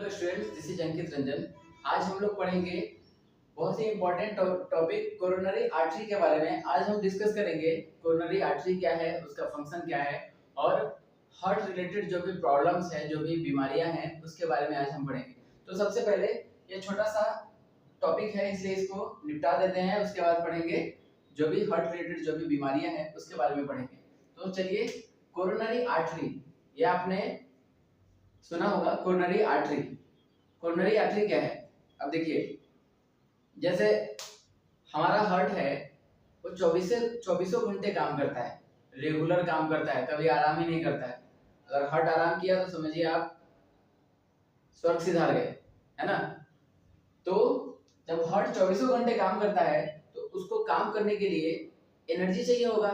Hello students, this is अंकित रंजन। आज हम लोग पढ़ेंगे बहुत ही इंपॉर्टेंट टॉपिक कोरोनरी आर्टरी के बारे में। आज हम डिस्कस करेंगे कोरोनरी आर्टरी क्या है, उसका फंक्शन क्या है और हार्ट रिलेटेड जो भी प्रॉब्लम्स है, जो भी बीमारियां हैं, उसके बारे में आज हम पढ़ेंगे। तो सबसे पहले ये छोटा सा टॉपिक है, इसलिए इसको निपटा देते हैं। उसके बाद पढ़ेंगे जो भी हार्ट रिलेटेड जो भी बीमारियां हैं उसके बारे में पढ़ेंगे। तो चलिए, कोरोनरी आर्टरी, ये आपने सुना होगा। कोरोनरी आर्टरी, कोरोनरी आर्टरी क्या है? अब देखिए, जैसे हमारा हार्ट है वो 24 घंटे काम करता है, रेगुलर काम करता है, कभी आराम ही नहीं करता है। अगर हार्ट आराम किया तो समझिए आप स्वर्ग सिधार गए, है ना। तो जब हार्ट 24 घंटे काम करता है तो उसको काम करने के लिए एनर्जी चाहिए होगा।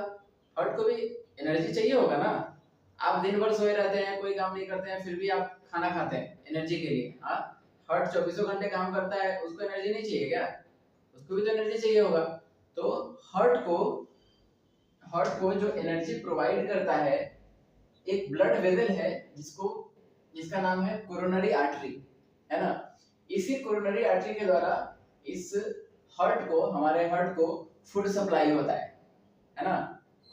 हार्ट को भी एनर्जी चाहिए होगा ना। आप दिन भर सोए रहते हैं, कोई काम नहीं करते हैं, फिर भी आप खाना खाते हैं एनर्जी के लिए। हाँ, हार्ट 24 घंटे काम करता है, उसको एनर्जी नहीं चाहिए क्या? उसको भी तो एनर्जी चाहिए होगा। तो हार्ट को जो एनर्जी प्रोवाइड करता है, एक ब्लड वेसल है जिसका नाम है कोरोनरी आर्टरी, है ना। इसी कोरोनरी आर्टरी के द्वारा इस हमारे हार्ट को फूड सप्लाई होता है ना।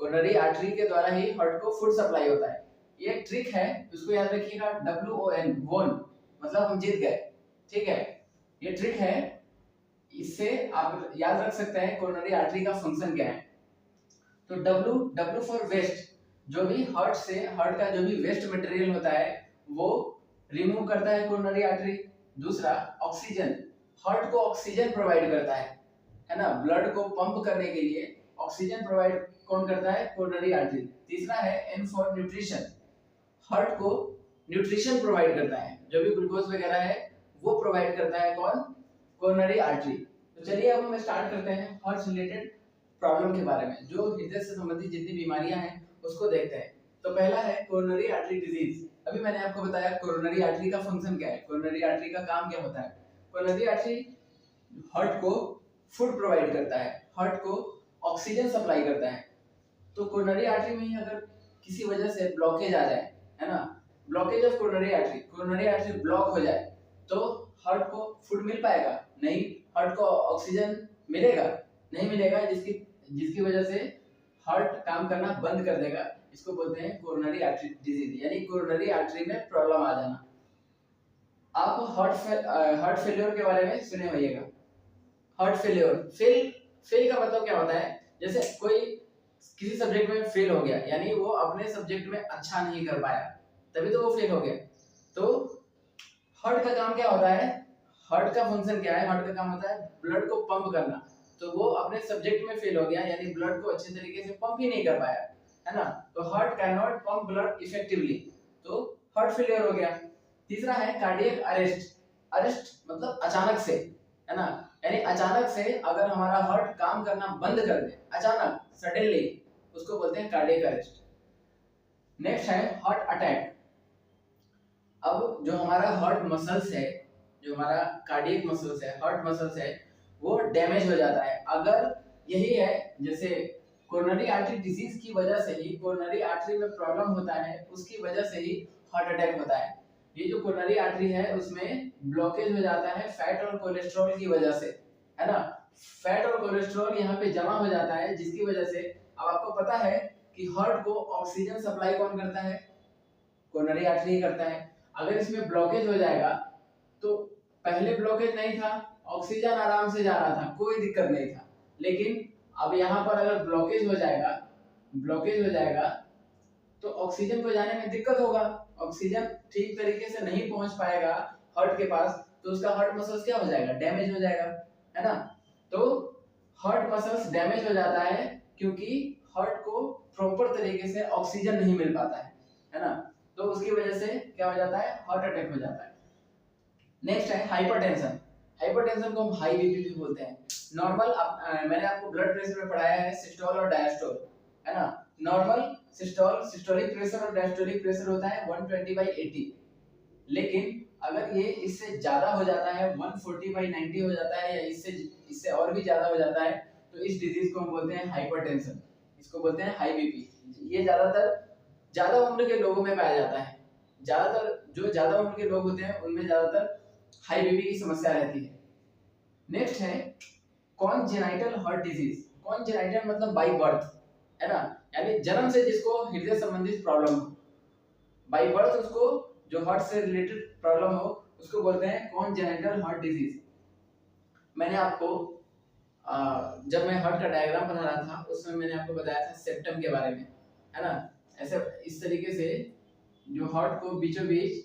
कोरोनरी आर्टरी के द्वारा ही हार्ट को फूड सप्लाई होता है। ये एक ट्रिक है, उसको याद रखिएगा, WON, वोन, मतलब हम जीत गए। ठीक है, ये ट्रिक है, इससे आप याद रख सकते हैं कोरोनरी आर्टरी का फंक्शन क्या है। तो W फॉर वेस्ट, जो भी हार्ट का जो भी वेस्ट मटेरियल होता है वो रिमूव करता है कोरोनरी आर्टरी। दूसरा, ऑक्सीजन, हार्ट को ऑक्सीजन प्रोवाइड करता है ना। ब्लड को पंप करने के लिए ऑक्सीजन प्रोवाइड कौन करता है? Coronary artery. तीसरा है N फॉर न्यूट्रिशन, हार्ट को न्यूट्रिशन प्रोवाइड करता है, जो भी ग्लूकोज वगैरह है वो प्रोवाइड करता है कौन? Coronary artery. तो चलिए अब हम स्टार्ट करते हैं हार्ट रिलेटेड प्रॉब्लम के बारे में, जो हृदय से संबंधित जितनी बीमारियां हैं उसको देखते हैं। तो पहला है कोरोनरी आर्टरी डिजीज। अभी मैंने आपको बताया कोरोनरी आर्टरी का फंक्शन क्या है, कोरोनरी आर्टरी का काम क्या होता है। कोरोनरी आर्टरी हार्ट को फूड प्रोवाइड करता है, हार्ट को ऑक्सीजन सप्लाई करता है। तो कोरोनरी आर्टरी में ही अगर किसी वजह से ब्लॉकेज आ जाए, है ना, blockage of coronary artery block हो जाए तो हार्ट को फूड मिल पाएगा? नहीं। हार्ट को ऑक्सीजन मिलेगा? नहीं मिलेगा, जिसकी वजह से हार्ट काम करना बंद कर देगा। इसको बोलते हैं कोरोनरी आर्टरी डिजीज, यानी कोरोनरी आर्टरी में प्रॉब्लम आ जाना। आप हार्ट फेलियर के बारे में सुने होइएगा। हार्ट फेल का मतलब क्या होता है? जैसे कोई किसी सब्जेक्ट में फेल हो गया, यानी वो अपने सब्जेक्ट में अच्छा नहीं कर पाया, तभी तो वो फेल हो गया। तो हार्ट का काम क्या होता है? हार्ट का फंक्शन क्या है? हार्ट का काम होता है ब्लड को पंप करना। तो वो अपने सब्जेक्ट में फेल हो गया, यानी ब्लड को अच्छे तरीके से पंप ही नहीं कर पाया, है ना। तो heart can not pump blood effectively, तो हार्ट फेलियर हो गया। तीसरा है कार्डियक अरेस्ट। अरेस्ट मतलब अचानक से, है ना, यानी अचानक से अगर हमारा हार्ट काम करना बंद कर दे, अचानक सडनली, उसको बोलते हैं कार्डियक अरेस्ट। नेक्स्ट है हार्ट अटैक। अब जो हमारा हार्ट मसल्स है, जो हमारा कार्डियक मसल्स है, हार्ट मसल्स है, वो डैमेज हो जाता है। अगर यही है, जैसे कोरोनरी आर्टरी डिजीज की वजह से ही, कोरोनरी आर्टरी में प्रॉब्लम होता है, उसकी वजह से ही हार्ट अटैक होता है। ये जो कोरोनरी आर्टरी है उसमें ब्लॉकेज हो जाता है फैट और कोलेस्ट्रॉल की वजह से, है ना। फैट और कोलेस्ट्रॉल यहाँ पे जमा हो जाता है, जिसकी वजह से, अब आपको पता है कि हार्ट को ऑक्सीजन सप्लाई कौन करता है? कोरोनरी आर्टरी ही करता है। अगर इसमें ब्लॉकेज हो जाएगा, तो पहले ब्लॉकेज नहीं था, ऑक्सीजन आराम से जा रहा था, कोई दिक्कत नहीं था, लेकिन अब यहाँ पर अगर ब्लॉकेज हो जाएगा तो ऑक्सीजन को जाने में दिक्कत होगा, ऑक्सीजन ठीक तरीके से नहीं पहुंच पाएगा हार्ट के पास, तो उसका हार्ट मसल्स क्या हो जाएगा? डैमेज हो जाएगा, है ना। तो हार्ट मसल्स डैमेज हो जाता है क्योंकि हार्ट को प्रॉपर तरीके से ऑक्सीजन नहीं मिल पाता है ना। तो उसकी वजह से क्या हो जाता है? हार्ट अटैक हो जाता है। नेक्स्ट है हाइपरटेंशन। हाइपरटेंशन को हम हाई बीपी भी बोलते हैं। नॉर्मल, मैंने आपको ब्लड प्रेशर में पढ़ाया है सिस्टोल और डायस्टोल, है ना। नॉर्मल सिस्टोलिक प्रेशर और डायस्टोलिक प्रेशर होता है 120/80, लेकिन अगर ये इससे ज्यादा हो जाता है, 140/90 हो जाता है, या इससे और भी ज्यादा हो जाता है, तो इस डिजीज को हम बोलते हैं हाइपरटेंशन, इसको बोलते हैं हाई बीपी। ये ज्यादातर ज्यादा उम्र के लोगों में पाया जाता है, ज्यादातर जो ज्यादा उम्र के लोग होते हैं उनमें ज्यादातर हाई बीपी की समस्या रहती है। नेक्स्ट है कॉन्जेनाइटल हार्ट डिजीज। कॉन्जेनाइटल मतलब बाई बर्थ, है ना, यानी जन्म से जिसको हृदय संबंधित प्रॉब्लम हो, बाई बर्थ उसको जो हार्ट से रिलेटेड प्रॉब्लम हो उसको बोलते हैं कॉन्जेनाइटल हार्ट डिजीज। मैंने आपको जब मैं हार्ट का डायग्राम बना रहा था उसमें मैंने आपको बताया था सेप्टम के बारे में, है ना। ऐसे इस तरीके से जो हार्ट को बीचों बीच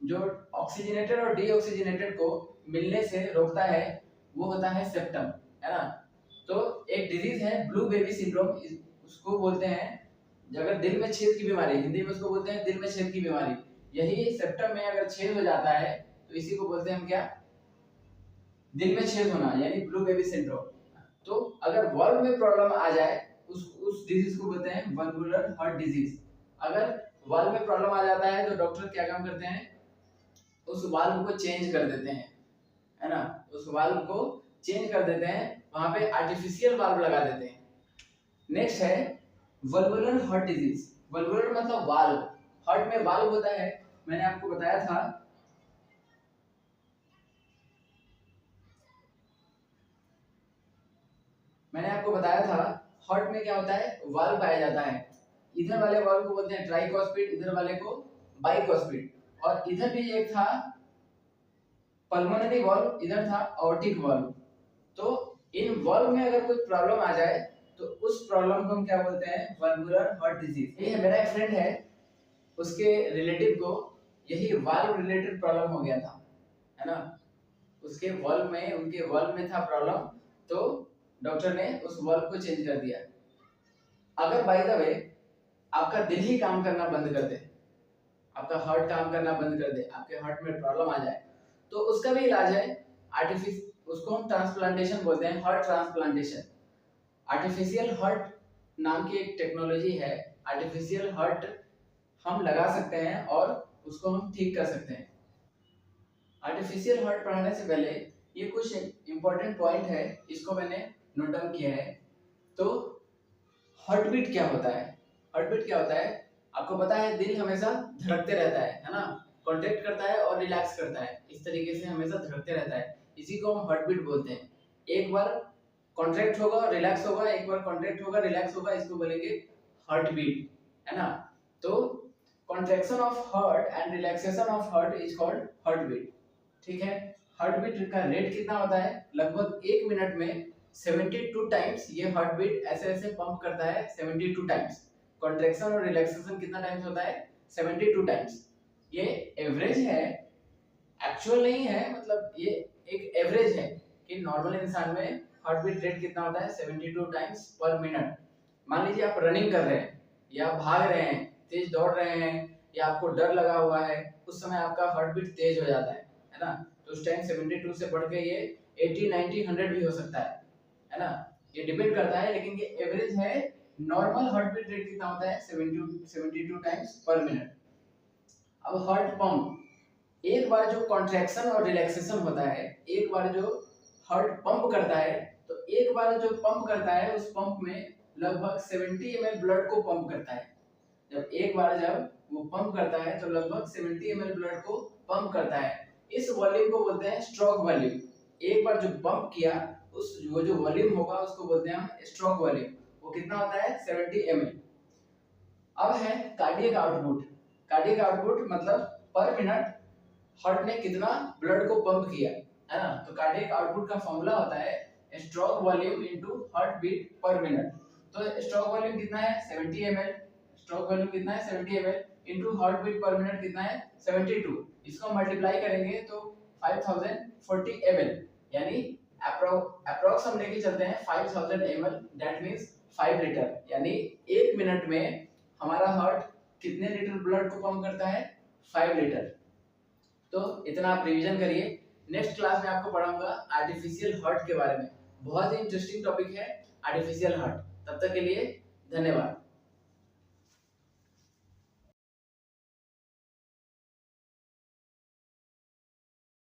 जो ऑक्सीजनेटेड और डीऑक्सीजनेटेड को मिलने से रोकता है वो होता है सेप्टम, है ना। तो एक डिजीज है ब्लू बेबी सिंड्रोम, उसको बोलते हैं अगर दिल में छेद की बीमारी, हिंदी में उसको बोलते हैं दिल में छेद की बीमारी। यही सेप्टम में अगर छेद हो जाता है तो इसी को बोलते हैं हम क्या, दिल में छेद होना, यानी ब्लू बेबी सिंड्रोम। तो अगर वाल्व में प्रॉब्लम आ जाए उस डिजीज को बोलते हैं वाल्वुलर हार्ट डिजीज। अगर वाल्व में प्रॉब्लम आ जाता है तो डॉक्टर क्या काम करते हैं, उस वाल्व को चेंज कर देते हैं, है ना, उस वाल्व को चेंज कर देते हैं, वहां पे आर्टिफिशियल वाल्व लगा देते हैं। नेक्स्ट है वल्वुलर हार्ट डिजीज। वल्वुलर मतलब वाल्व, हार्ट में वाल्व होता है, मैंने आपको बताया था हार्ट में क्या होता है, वाल्व पाया जाता है। इधर वाले वाल्व को बोलते हैं ट्राइकॉस्पिड, इधर वाले को बाइकॉस्पिड, और इधर भी एक था पल्मोनरी वाल्व, इधर था ऑर्टिक वाल्व। तो इन वाल्व में अगर कोई प्रॉब्लम आ जाए तो उस प्रॉब्लम को हम क्या बोलते हैं, वल्वुलर हार्ट डिजीज। ये मेरा एक फ्रेंड है, उसके रिलेटिव को यही वाल्व रिलेटेड प्रॉब्लम हो गया था, है ना। उसके वाल्व में, उनके वाल्व में था प्रॉब्लम, तो डॉक्टर ने उस वाल्व को चेंज कर दिया। अगर बाय द वे आपका दिल ही काम करना बंद कर दे, आपका हार्ट काम करना बंद कर दे, आपके हार्ट में प्रॉब्लम आ जाए, तो उसका भी इलाज है उसको हम ट्रांसप्लांटेशन बोलते हैं, हार्ट ट्रांसप्लांटेशन। आर्टिफिशियल हार्ट नाम की एक टेक्नोलॉजी है, आर्टिफिशियल हार्ट हम लगा सकते हैं और उसको हम ठीक कर सकते हैं। आर्टिफिशियल हार्ट पढ़ाने से पहले ये कुछ इंपॉर्टेंट पॉइंट है, इसको मैंने नोट डाउन किया है। तो हार्ट बीट क्या होता है, हार्ट बीट क्या होता है, आपको पता है दिल हमेशा धड़कते रहता है ना, कॉन्ट्रैक्ट करता है और रिलैक्स करता है, इस तरीके से हमेशा धड़कते रहता है, इसी को हम हार्ट बीट बोलते हैं। एक बार कॉन्ट्रैक्ट होगा रिलैक्स होगा, एक बार कॉन्ट्रैक्ट होगा रिलैक्स होगा, इसको बोलेंगे हार्ट बीट, है ना। तो contraction of heart and relaxation of heart is called heart beat, ठीक है। हार्ट बीट का रेट कितना होता है, लगभग 1 मिनट में 72 टाइम्स ये हार्ट बीट ऐसे ऐसे पंप करता है, 72 टाइम्स। कॉन्ट्रैक्शन और रिलैक्सेशन कितना टाइम्स होता है, 72 टाइम्स। ये एवरेज है, एक्चुअल नहीं है, मतलब ये एक एवरेज है कि नॉर्मल इंसान में हार्ट बीट रेट कितना होता है, 72 टाइम्स पर मिनट। मान लीजिए आप रनिंग कर रहे हैं या भाग रहे हैं, तेज दौड़ रहे हैं, या आपको डर लगा हुआ है, उस समय आपका हार्ट बीट तेज हो जाता है ना, तो उस टाइम 72 से बढ़ के ये 80 90 100 भी हो सकता है ना, ये डिपेंड करता है, लेकिन ये एवरेज है। नॉर्मल हार्ट बीट रेट कितना होता है, 72 टाइम्स पर मिनट। अब हार्ट पंप, एक बार जो कॉन्ट्रैक्शन और रिलैक्सेशन होता है, एक बार जो हार्ट पंप करता है, तो एक बार जो पंप करता है उस पंप में लगभग 70 ml ब्लड को पंप करता है। जब वो पंप करता है तो लगभग 70 ml ब्लड को पंप करता है। इस वॉल्यूम को बोलते हैं स्ट्रोक वॉल्यूम। एक बार जो पंप किया उस वो जो वॉल्यूम होगा उसको बोलते हैं हम स्ट्रोक वॉल्यूम। वो कितना होता है, 70 ml। अब है कार्डियक आउटपुट। कार्डियक आउटपुट मतलब पर मिनट हार्ट ने कितना ब्लड को पंप किया, है ना। तो कार्डियक आउटपुट का फॉर्मूला होता है stroke volume into heart beat per minute. तो स्ट्रोक वॉल्यूम कितना है, 70 ml। स्ट्रोक वॉल्यूम कितना है, 70 ml into heart beat per minute कितना है, 72। इसको मल्टीप्लाई करेंगे तो 5040 ml, यानी अप्रोक्स हम लेके चलते हैं 5000 ml, दैट मींस 5 लीटर, यानी 1 मिनट में हमारा हार्ट कितने लीटर ब्लड को पंप करता है, 5 लीटर। तो इतना आप रिवीजन करिए। नेक्स्ट क्लास में आपको पढ़ाऊंगा आर्टिफिशियल हार्ट के बारे में, बहुत ही इंटरेस्टिंग टॉपिक है आर्टिफिशियल हार्ट। तब तक के लिए धन्यवाद।